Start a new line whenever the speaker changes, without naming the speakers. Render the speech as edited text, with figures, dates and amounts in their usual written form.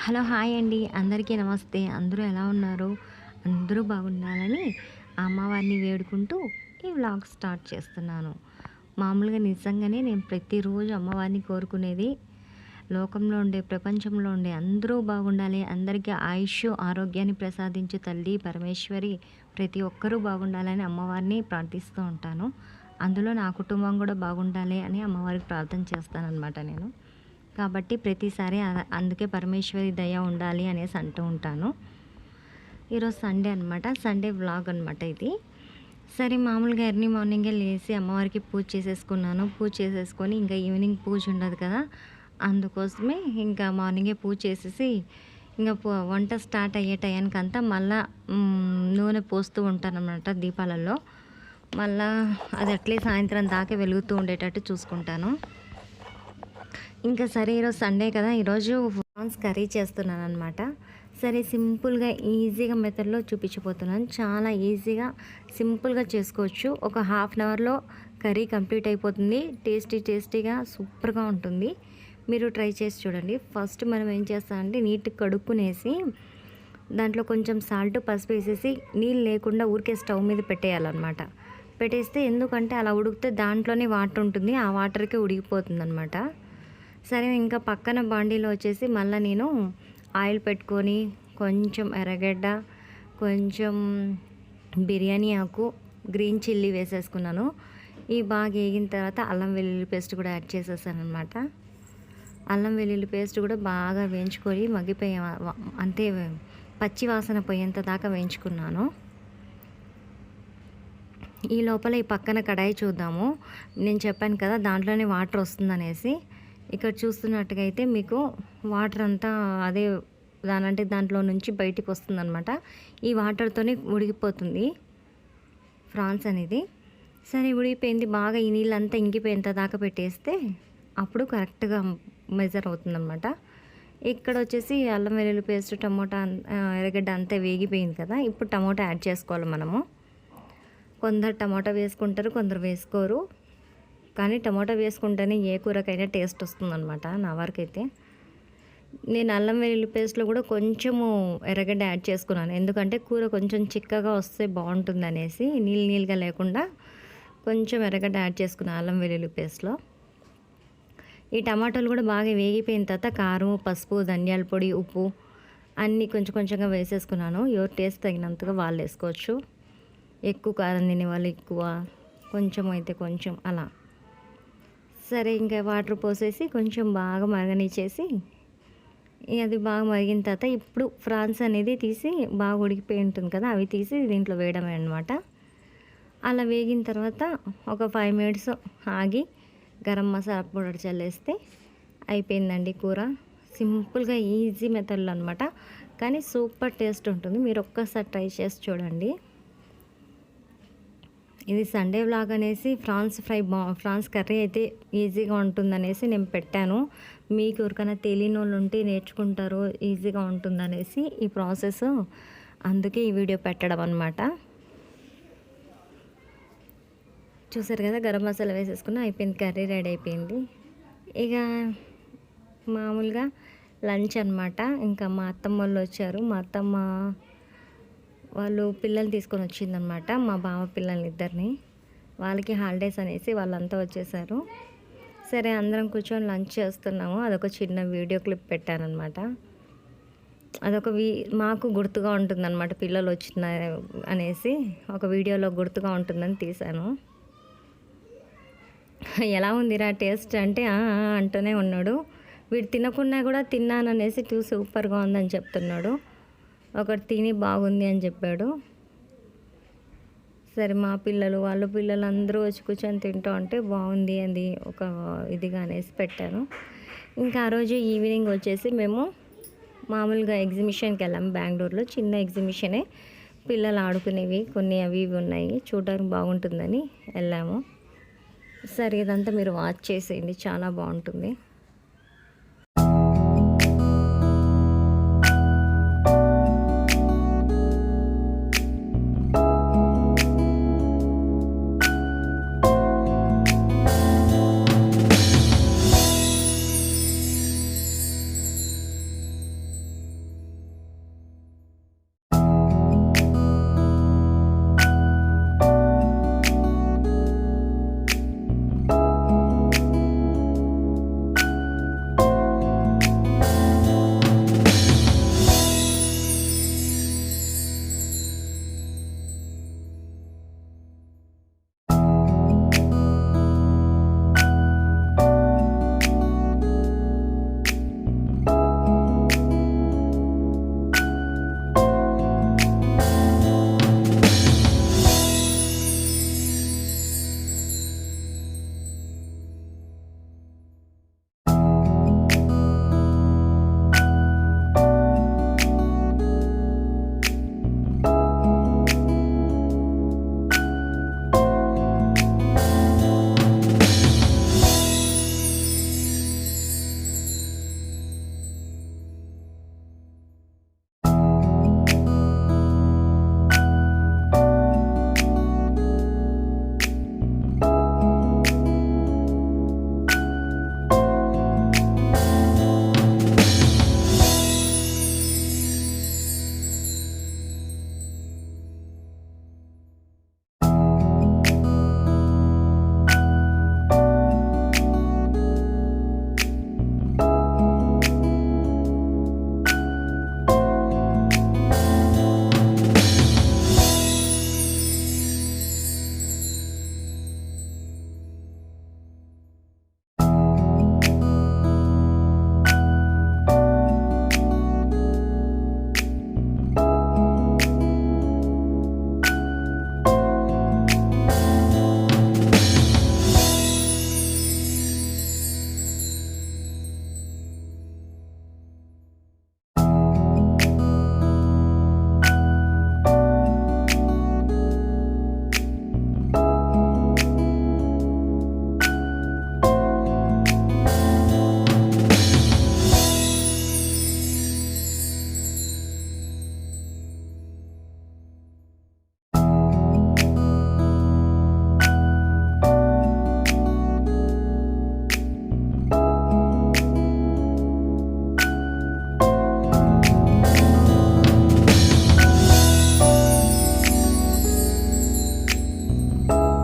Hello! Hi అండి. అందరికీ నమస్తే. అందరూ ఎలా ఉన్నారు? అందరూ బాగుండాలని ఆ అమ్మవారిని వేడుకుంటూ ఈ వ్లాగ్ స్టార్ట్ చేస్తున్నాను. మామూలుగా నిజంగానే నేను ప్రతిరోజు అమ్మవారిని కోరుకునేది లోకంలో ఉండే, ప్రపంచంలో ఉండే అందరూ బాగుండాలి. అందరికీ ఆయుష్, ఆరోగ్యాన్ని ప్రసాదించు తల్లి పరమేశ్వరి ప్రతి ఒక్కరూ బాగుండాలని అమ్మవారిని ప్రార్థిస్తూ ఉంటాను. అందులో నా కుటుంబం కూడా బాగుండాలి అని అమ్మవారికి ప్రార్థన చేస్తాననమాట నేను. కాబట్టి ప్రతిసారి అందుకే పరమేశ్వరి దయ ఉండాలి అనేసి అంటూ ఉంటాను. ఈరోజు సండే అనమాట. సండే వ్లాగ్ అనమాట ఇది. సరే మామూలుగా ఎర్లీ మార్నింగే లేచి అమ్మవారికి పూజ చేసేసుకున్నాను. పూజ చేసేసుకొని ఇంకా ఈవినింగ్ పూజ ఉండదు కదా, అందుకోసమే ఇంకా మార్నింగే పూజ చేసేసి ఇంకా వంట స్టార్ట్ అయ్యే టయానికంతా మళ్ళా నూనె పోస్తూ ఉంటానన్నమాట దీపాలలో. మళ్ళా అది అట్లే సాయంత్రం దాకా వెలుగుతూ ఉండేటట్టు చూసుకుంటాను. ఇంకా సరే ఈరోజు సండే కదా, ఈరోజు ప్రాన్స్ కర్రీ చేస్తున్నాను అనమాట. సరే సింపుల్గా ఈజీగా మెథడ్లో చూపించిపోతున్నాను. చాలా ఈజీగా సింపుల్గా చేసుకోవచ్చు. ఒక హాఫ్ అన్ అవర్లో కర్రీ కంప్లీట్ అయిపోతుంది. టేస్టీగా సూపర్గా ఉంటుంది. మీరు ట్రై చేసి చూడండి. ఫస్ట్ మనం ఏం చేస్తామంటే నీట్గా కడుక్కునేసి దాంట్లో కొంచెం సాల్ట్, పసుపు వేసేసి నీళ్ళు లేకుండా ఊరికే స్టవ్ మీద పెట్టేయాలన్నమాట. పెట్టేస్తే ఎందుకంటే అలా ఉడికితే దాంట్లోనే వాటర్ ఉంటుంది, ఆ వాటర్కే ఉడికిపోతుంది అనమాట. సరే ఇంకా పక్కన బాండీలో వచ్చేసి మళ్ళీ నేను ఆయిల్ పెట్టుకొని కొంచెం ఎర్రగడ్డ, కొంచెం బిర్యానీ ఆకు, గ్రీన్ చిల్లీ వేసేసుకున్నాను. ఈ బాగా వేగిన తర్వాత అల్లం వెల్లుల్లి పేస్ట్ కూడా యాడ్ చేసేసాను అనమాట. అల్లం వెల్లుల్లి పేస్ట్ కూడా బాగా వేయించుకొని మగ్గిపోయే అంతే పచ్చి వాసన పోయేంత దాకా వేయించుకున్నాను. ఈ లోపల ఈ పక్కన కడాయి చూద్దాము. నేను చెప్పాను కదా దాంట్లోనే వాటర్ వస్తుందనేసి. ఇక్కడ చూస్తున్నట్టుగా అయితే మీకు వాటర్ అంతా అదే దాంట్లో నుంచి బయటికి వస్తుందన్నమాట. ఈ వాటర్తోనే ఉడికిపోతుంది ప్రాన్స్ అనేది. సరే ఉడికిపోయింది బాగా, ఈ నీళ్ళంతా ఇంకిపోయేంత దాకా పెట్టేస్తే అప్పుడు కరెక్ట్గా మెజర్ అవుతుందన్నమాట. ఇక్కడ వచ్చేసి అల్లం వెల్లుల్లి పేస్ట్, టమోటా, ఎర్రగడ్డ అంతా వేగిపోయింది కదా. ఇప్పుడు టమోటా యాడ్ చేసుకోవాలి మనము. కొందరు టమోటా వేసుకుంటారు, కొందరు వేసుకోరు. కానీ టమాటా వేసుకుంటేనే ఏ కూరకైనా టేస్ట్ వస్తుందన్నమాట నా వరకైతే. నేను అల్లం వెల్లుల్లి పేస్ట్లో కూడా కొంచెము ఎర్రగడ్డ యాడ్ చేసుకున్నాను. ఎందుకంటే కూర కొంచెం చిక్కగా వస్తే బాగుంటుంది అనేసి, నీళ్ళగా లేకుండా కొంచెం ఎర్రగడ్డ యాడ్ చేసుకున్నాను అల్లం వెల్లుల్లి పేస్ట్లో. ఈ టమాటాలు కూడా బాగా వేగిపోయిన తర్వాత కారం, పసుపు, ధనియాల పొడి, ఉప్పు అన్నీ కొంచెంగా వేసేసుకున్నాను. ఎవరు టేస్ట్ తగినంతగా వాళ్ళు వేసుకోవచ్చు. ఎక్కువ కారం తినే వాళ్ళు ఎక్కువ, కొంచెం అయితే కొంచెం అలా. సరే ఇంకా వాటర్ పోసేసి కొంచెం బాగా మరగనిచ్చేసి అది బాగా మరిగిన తర్వాత ఇప్పుడు ప్రాన్స్ అనేది తీసి బాగా ఉడికిపోయి ఉంటుంది కదా, అవి తీసి దీంట్లో వేయడమే అనమాట. అలా వేగిన తర్వాత ఒక 5 మినిట్స్ ఆగి గరం మసాలా పౌడర్ చల్లేస్తే అయిపోయిందండి కూర. సింపుల్గా ఈజీ మెథడ్లో అనమాట, కానీ సూపర్ టేస్ట్ ఉంటుంది. మీరు ఒక్కసారి ట్రై చేసి చూడండి. ఇది సండే వ్లాగ్ అనేసి ఫ్రాన్స్ కర్రీ అయితే ఈజీగా ఉంటుందనేసి నేను పెట్టాను. మీకు ఎవరికైనా తెలియని వాళ్ళు ఉంటే నేర్చుకుంటారు, ఈజీగా ఉంటుందనేసి ఈ ప్రాసెస్, అందుకే ఈ వీడియో పెట్టడం అనమాట. చూసారు కదా, గరం మసాలా వేసేసుకుని అయిపోయింది, కర్రీ రెడీ అయిపోయింది. ఇక మామూలుగా లంచ్ అనమాట. ఇంకా మా అత్తమ్మ వాళ్ళు వచ్చారు. మా అత్తమ్మ వాళ్ళు పిల్లల్ని తీసుకొని వచ్చిందనమాట, మా బావ పిల్లల్ని ఇద్దరిని. వాళ్ళకి హాలిడేస్ అనేసి వాళ్ళంతా వచ్చేసారు. సరే అందరం కూర్చొని లంచ్ చేస్తున్నాము. అదొక చిన్న వీడియో క్లిప్ పెట్టానమాట. అదొక మాకు గుర్తుగా ఉంటుందన్నమాట, పిల్లలు వచ్చిన అనేసి ఒక వీడియోలో గుర్తుగా ఉంటుందని తీశాను. ఎలా ఉందిరా టేస్ట్ అంటే అంటూనే ఉన్నాడు. వీడు తినకున్నా కూడా తిన్నాననేసి సూపర్గా ఉందని చెప్తున్నాడు. ఒకటి తిని బాగుంది అని చెప్పాడు. సరే మా పిల్లలు వాళ్ళ పిల్లలు అందరూ వచ్చి కూర్చొని తింటూ ఉంటే బాగుంది అది ఒక ఇదిగా అనేసి పెట్టాను. ఇంకా ఆ రోజు ఈవినింగ్ వచ్చేసి మేము మామూలుగా ఎగ్జిబిషన్కి వెళ్ళాము. బెంగళూరులో చిన్న ఎగ్జిబిషనే, పిల్లలు ఆడుకునేవి కొన్ని అవి ఇవి ఉన్నాయి, చూడడానికి బాగుంటుందని వెళ్ళాము. సరే ఇదంతా మీరు వాచ్ చేసేయండి, చాలా బాగుంటుంది.